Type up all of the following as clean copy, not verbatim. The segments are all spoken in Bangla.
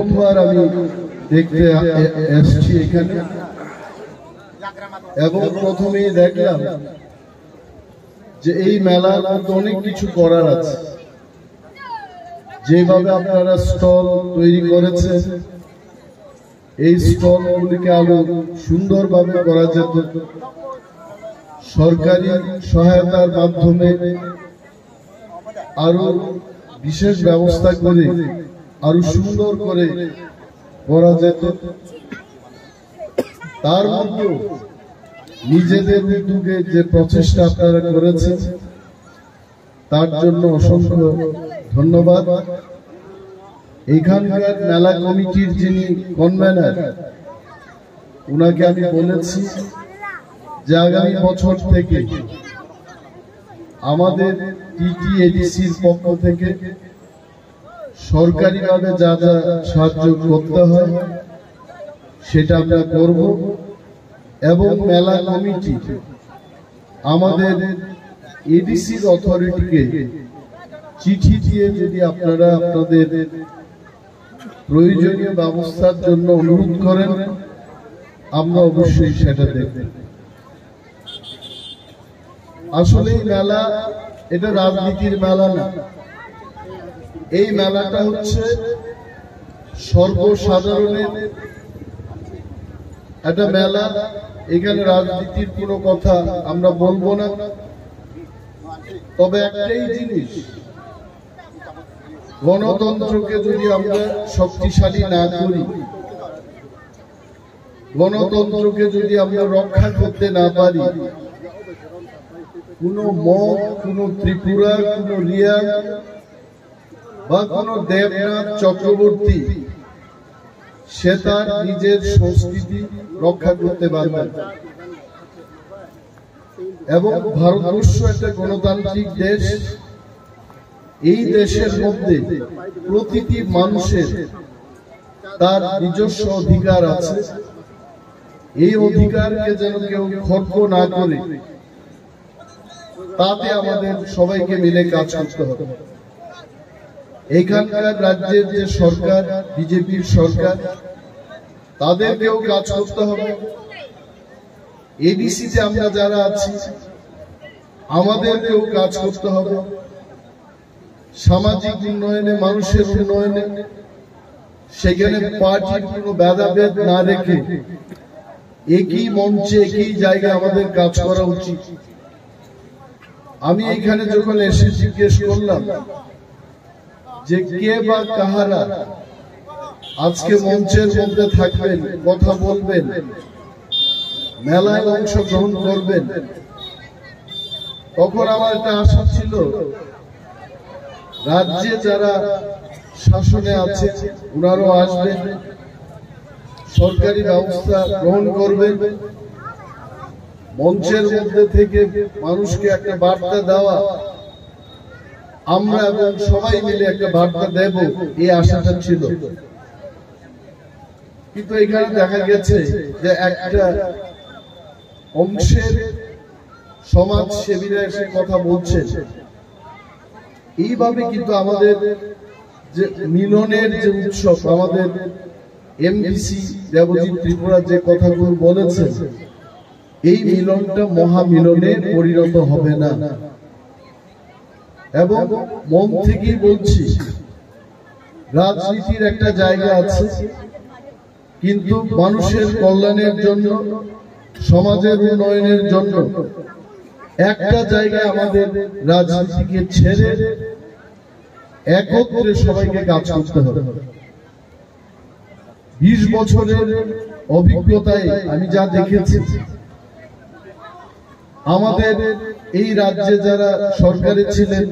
প্রথমবার আমি দেখতে এসেছি এখানে, এবং প্রথমেই দেখলাম যে এই মেলার মধ্যে অনেক কিছু করার আছে। যেভাবে আপনারা স্টল তৈরি করেছেন, এই স্টল গুলিকে আরো সুন্দরভাবে করা যেত। সরকারি সহায়তার মাধ্যমে আরো বিশেষ ব্যবস্থা করে আরো সুন্দর করে করা যেত। তার মধ্যে নিজেদের উদ্যোগে যে প্রচেষ্টা আপনারা করেছেন তার জন্য অসংখ্য ধন্যবাদ। এখানকার মেলা কমিটির যিনি কনভেনার, উনাকে আমি বলেছি যে আগামী বছর থেকে আমাদের টিটিএডিসির পক্ষ থেকে সরকারিভাবে যা যা সাহায্য করতে হয় সেটা আমরা করব, এবং মেলা কমিটি আমাদের এডিসির অথরিটিকে চিঠি দিয়ে যদি আপনারা আপনাদের প্রয়োজনীয় ব্যবস্থার জন্য অনুরোধ করেন, আমরা অবশ্যই সেটা দেখব। আসলে এই মেলা এটা রাজনীতির মেলা না, এই মেলাটা হচ্ছে সর্বসাধারণের একটা মেলা। এখানে রাজনীতির কোনো কথা আমরা বলবো না, তবে একটাই জিনিস, গণতন্ত্রকে যদি আমরা শক্তিশালী না করি, গণতন্ত্রকে যদি আমরা রক্ষা করতে না পারি, কোন মগ, কোন ত্রিপুরা, কোন রিয়া বা কোন দেবনাথ চক্রবর্তী সে তার নিজের সংস্কৃতি রক্ষা করতে পারবে না। এবং ভারতবর্ষ একটা গণতান্ত্রিক দেশ। এই দেশের মধ্যে প্রতিটি মানুষের তার নিজস্ব অধিকার আছে। এই অধিকারকে যেন কেউ খর্ব না করে, তাতে আমাদের সবাইকে মিলে কাজ করতে হবে। এখানকার রাজ্যের যে সরকার, বিজেপির সরকার, তাদেরকেও কাজ করতে হবে। এডিসিতে আমরা যারা আছি আমাদেরকেও কাজ করতে হবে। সামাজিক উন্নয়নে, মানুষের উন্নয়নে সেখানে পার্টির কোনো ভেদাভেদ না রেখে একই মঞ্চে, একই জায়গায় আমাদের কাজ করা উচিত। আমি এখানে যখন এসে জিজ্ঞেস করলাম যে কে বা কাহারা আজকে মঞ্চের মধ্যে থাকবেন, কথা বলবেন, মেলায় অংশগ্রহণ করবেন, তখন আমার একটা আশা ছিল রাজ্যে যারা শাসনে আছে ওনারাও আসবেন, সরকারি ব্যবস্থা গ্রহণ করবেন। মঞ্চের মধ্যে থেকে মানুষকে একটা বার্তা দেওয়া, আমরা এবং সবাই মিলে একটা বার্তা দেব, এই আশাটা ছিল। কিন্তু এখানে দেখা গেছে যে একটা অংশের সমাজ সেবীরা এসে কথা বলছে। এইভাবে কিন্তু আমাদের যে মিলনের যে উৎসব, আমাদের এমডিসি দেবজিৎ ত্রিপুরা যে কথাগুলো বলেছে, এই মিলনটা মহামিলনে পরিণত হবে না। এবং মন থেকেই বলছি, রাজনীতির একটা জায়গা আছে, কিন্তু মানুষের কল্যাণের জন্য, সমাজের উন্নয়নের জন্য একটা জায়গায় আমাদের রাজনীতিকে ছেড়ে একত্রে সবাইকে কাজ করতে হবে। 20 বছরের অভিজ্ঞতায় আমি যা দেখেছি, আমাদের এই রাজ্যে যারা সরকারে ছিলেন,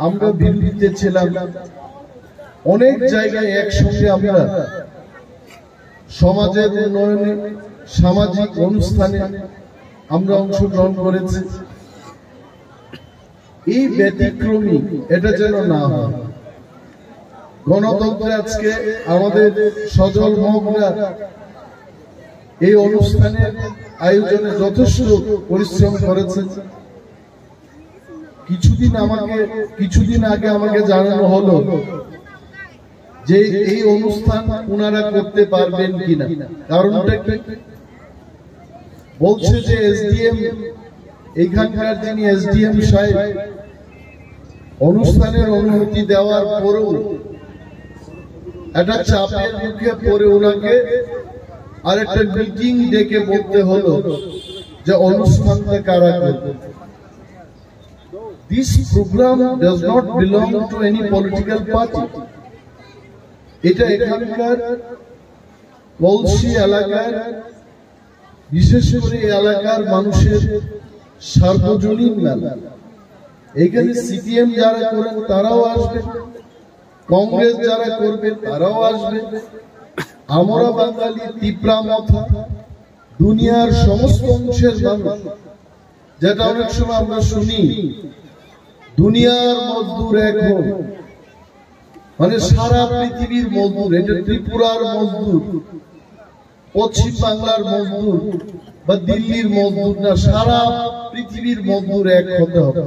আমরা বিরোধীতে ছিলাম, অনেক জায়গায় একসঙ্গে আমরা সমাজের উন্নয়নে, সামাজিক অনুষ্ঠানে আমরা অংশগ্রহণ করেছি। এই ব্যতিক্রমী এটা যেন না হয়। গণতন্ত্রে আজকে আমাদের সজল মহকুমা এই অনুষ্ঠানের আয়োজনে যথেষ্ট পরিশ্রম করেছে। কিছুদিন আগে আমাকে জানানো হলো যে এই অনুষ্ঠান ওনারা করতে পারবেন কিনা। কারণটা কি? বলছে যে এসডিএম, এখানকার যিনি এসডিএম সাহেব, অনুষ্ঠানের অনুমতি দেওয়ার পরেও একটা চাপের মুখে পড়ে ওনাকে আরেকটা মিটিং ডেকে বলতে হলো যে অনুষ্ঠানটা কারা করবে। This program does not belong to any political party. এটা এখানকার কলসি এলাকার, বিশেষ করে এলাকার মানুষের সার্বজনীন মেলা। এখানে সিপিএম যারা করেন তারাও আসবে, কংগ্রেস যারা করবে তারাও আসবে। আমরা বাঙালি তিপ্রা মাথা, দুনিয়ার সমস্ত অংশের মানুষ, যেটা অনেক সময় আমরা শুনি দুনিয়ার মজদুর এখন, মানে সারা পৃথিবীর মজদুর। এটা ত্রিপুরার মজদুর, পশ্চিম বাংলার মজদুর বা দিল্লির মজদুর না, সারা পৃথিবীর মজদুর এক হতে হবে।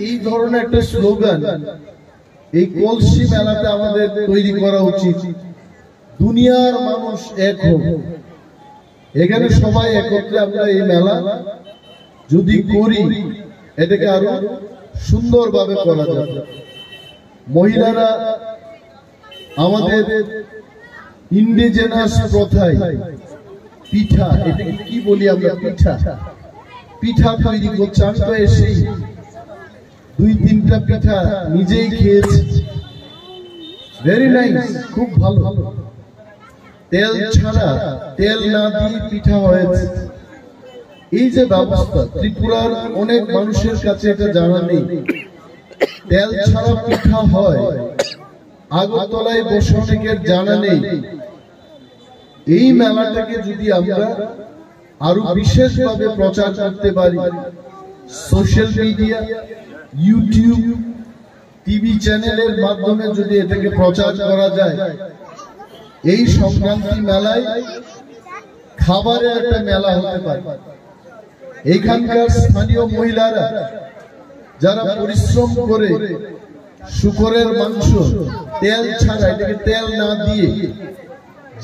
এই ধরনের একটা স্লোগান এই কলসি মেলাতে আমাদের তৈরি করা উচিত। দুনিয়ার মানুষ এক হবে, এখানে সবাই একত্রে আমরা এই মেলা যদি করি, এটাকে আরো সুন্দরভাবে করা যাবে। মহিলারা আমাদের ইন্ডিজেনাস প্রথায় পিঠা, এটাকে কি বলি আমরা, পিঠা তৈরি করছে। আমি তো এসেই 2-3টা পিঠা নিজেই খেয়েছি, ভেরি নাইস, খুব ভালো। তেল ছাড়া, তেল না দিয়ে পিঠা হয়েছে। এই যে ব্যবস্থা, ত্রিপুরার অনেক মানুষের কাছে এটা জানা নেই, তেল ছাড়া পিঠা হয়। আগরতলায় বসে অনেকের জানা নেই। এই মেলাটাকে যদি আমরা আরো বিশেষভাবে প্রচার করতে পারি, সোশ্যাল মিডিয়া, ইউটিউব, টিভি চ্যানেলের মাধ্যমে যদি এটাকে প্রচার করা যায়, এই সংক্রান্তি মেলায় খাবারের একটা মেলা হতে পারে। এইখানকার স্থানীয় মহিলারা যারা পরিশ্রম করে শুকরের মাংস তেল ছাড়া, এটাকে তেল না দিয়ে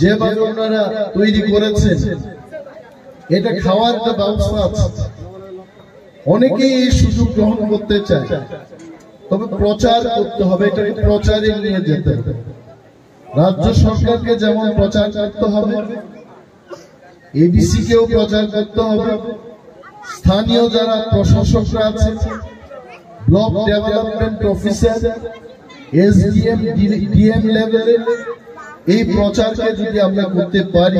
যেভাবে ওনারা তৈরি করেছেন, এটা খাওয়ার একটা ব্যবস্থা আছে। অনেকেই এই সুযোগ গ্রহণ করতে চায়, তবে প্রচার করতে হবে, এটাকে প্রচারে নিয়ে যেতে হবে। রাজ্য সরকারকে যেমন প্রচার করতে হবে, এডিসি কেও প্রচার করতে হবে, স্থানীয় যারা প্রশাসকরা আছে, block development officer, SDM, DM লেভেলে এই প্রচারকে যদি আমরা করতে পারি,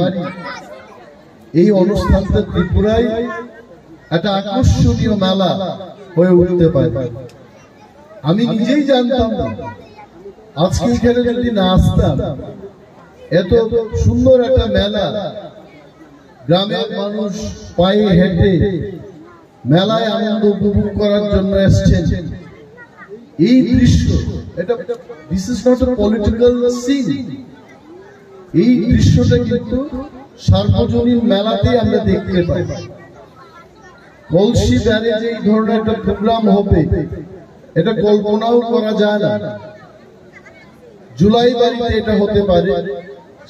এই অনুষ্ঠানটা ত্রিপুরায় একটা আকর্ষণীয় মেলা হয়ে উঠতে পারে। আমি নিজেই জানতাম না, আজকে এখানে যদি না আসতাম, এত সুন্দর একটা মেলা, গ্রামের মানুষ পায়ে হেঁটে মেলায় আনন্দ উপভোগ করার জন্য এসেছেন। এই দৃশ্য, এটা this is not a political scene. এই দৃশ্যটা কিন্তু সার্বজনীন মেলাতে আমরা দেখতে পাই। কলসি ব্যারেজে এই ধরনের একটা প্রোগ্রাম হবে, এটা কল্পনাও করা যায় না। জুলাই বাড়িতে এটা হতে পারে,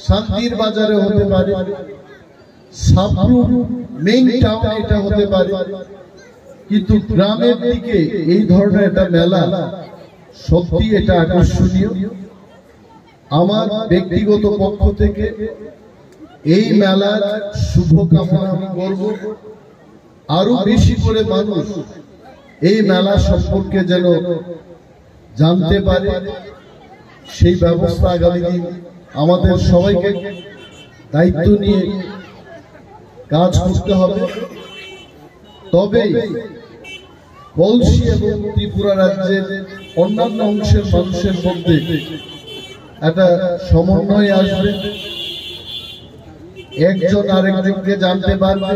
শান্তির বাজারে হতে পারে, সাবরু মেইন টাউনে এটা হতে পারে, কিন্তু গ্রামের দিকে এই ধরনের একটা মেলা সত্যি এটা আকর্ষণীয়। আমার ব্যক্তিগত পক্ষ থেকে এই মেলার শুভকামনা আমি করব। আরো বেশি করে মানুষ এই মেলা সম্পর্কে যেন জানতে পারে, সেই ব্যবস্থা আগামী দিন আমাদের সবাইকে দায়িত্ব নিয়ে কাজ করতে হবে। তবে কলসি এবং ত্রিপুরা রাজ্যের অন্যান্য অংশের মানুষের মধ্যে একটা সমন্বয় আসবে, একজন আরেকজনকে জানতে পারবে।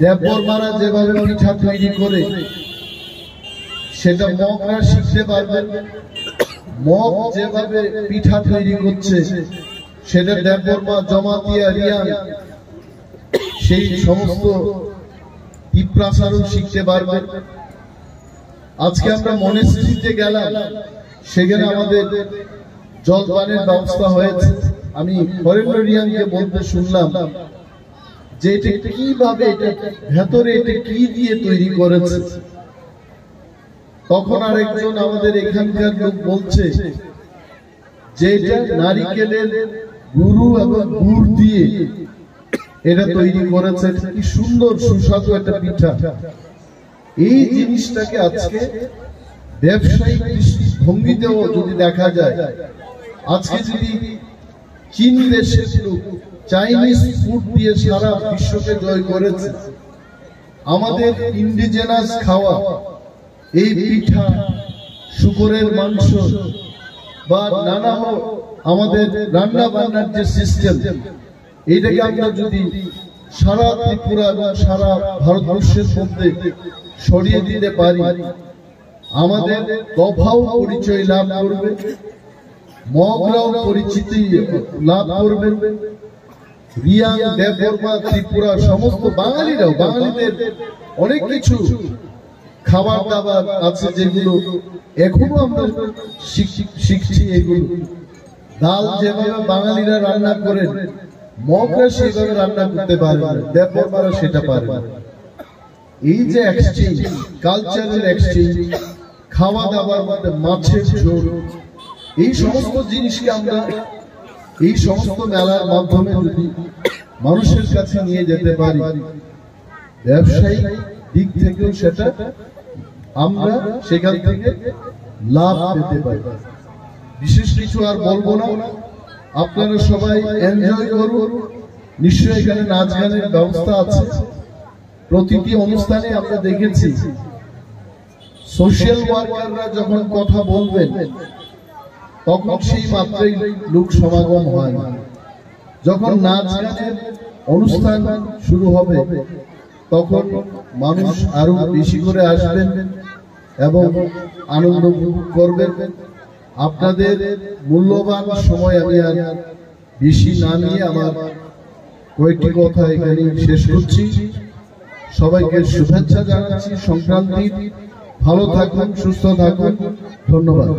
দেববর্মারা যেভাবে পিঠা তৈরি করে সেটা মগরা শিখতে পারবেন, মগ যেভাবে পিঠা তৈরি করছে সেটা দেববর্মা, জমাতিয়া, রিয়াং, সেই সমস্ত টিপ্রাসারও শিখতে পারবেন। আজকে আমরা মনেস্ট্রিতে গেলাম, সেখানে আমাদের জলপানের ব্যবস্থা হয়েছে। আমি বরেন্দ্র রিয়াংকে বলতে শুনলাম যে এটা কিভাবে, এটা ভেতরে এটা কি দিয়ে তৈরি করেছে। তখন আরেকজন আমাদের এখানকার লোক বলছে যে এটা নারিকেলের গুরু এবং গুড় দিয়ে এটা তৈরি করেছে। কি সুন্দর সুস্বাদু একটা পিঠা। এই জিনিসটাকে আজকে ব্যবসায়িক ভঙ্গিতেও যদি দেখা যায়, আজকে যদি চীন দেশের লোক চাইনিজ ফুড দিয়ে সারা বিশ্বকে জয় করেছে, আমাদের ইন্ডিজেনাস খাওয়া এই পিঠা, শুকরের মাংস বা নানা আমাদের রান্না বান্নার যে সিস্টেম, এইটাকে আমরা যদি সারা ত্রিপুরা এবং সারা ভারতবর্ষের মধ্যে ছড়িয়ে দিতে পারি, আমাদের দফাও পরিচয় লাভ করবে, মগরাও পরিচিতি লাভ করবে, রিয়াং, দেববর্মা, ত্রিপুরা সমস্ত বাঙালিরাও, বাঙালিদের অনেক কিছু খাবার দাবার আছে যেগুলো এখনো আমরা শিখছি। এগুলো ডাল যেভাবে বাঙালিরা রান্না করেন, মগরা সেভাবে রান্না করতে পারে না, দেববর্মারা সেটা পারে না। এই যে এক্সচেঞ্জ, কালচারাল এক্সচেঞ্জ, খাওয়া দাবার মধ্যে মাছের ঝোল, এই সমস্ত জিনিসকে আমরা এই সমস্ত মেলার মাধ্যমে যদি মানুষের কাছে নিয়ে যেতে পারি, ব্যবসায়িক দিক থেকেও সেটা আমরা সেখান থেকে লাভ পেতে পারি। বিশেষ কিছু আর বলবো না, আপনারা সবাই এনজয় করুন। নিশ্চয়ই এখানে নাচ গানের ব্যবস্থা আছে। প্রতিটি অনুষ্ঠানে আমরা দেখেছি সোশ্যাল ওয়ার্কাররা যখন কথা বলবেন তখন সেই মাত্রায় লোক সমাগম হয়। যখন নাচ গানের অনুষ্ঠান শুরু হবে তখন মানুষ আরো বেশি করে আসবেন এবং আনন্দ উপভোগ করবেন। আপনাদের মূল্যবান সময় আমি আর বেশি না নিয়ে আমার কয়েকটি কথা এখানে শেষ করছি। সবাইকে শুভেচ্ছা জানাচ্ছি সংক্রান্তির। ভালো থাকুন, সুস্থ থাকুন। ধন্যবাদ।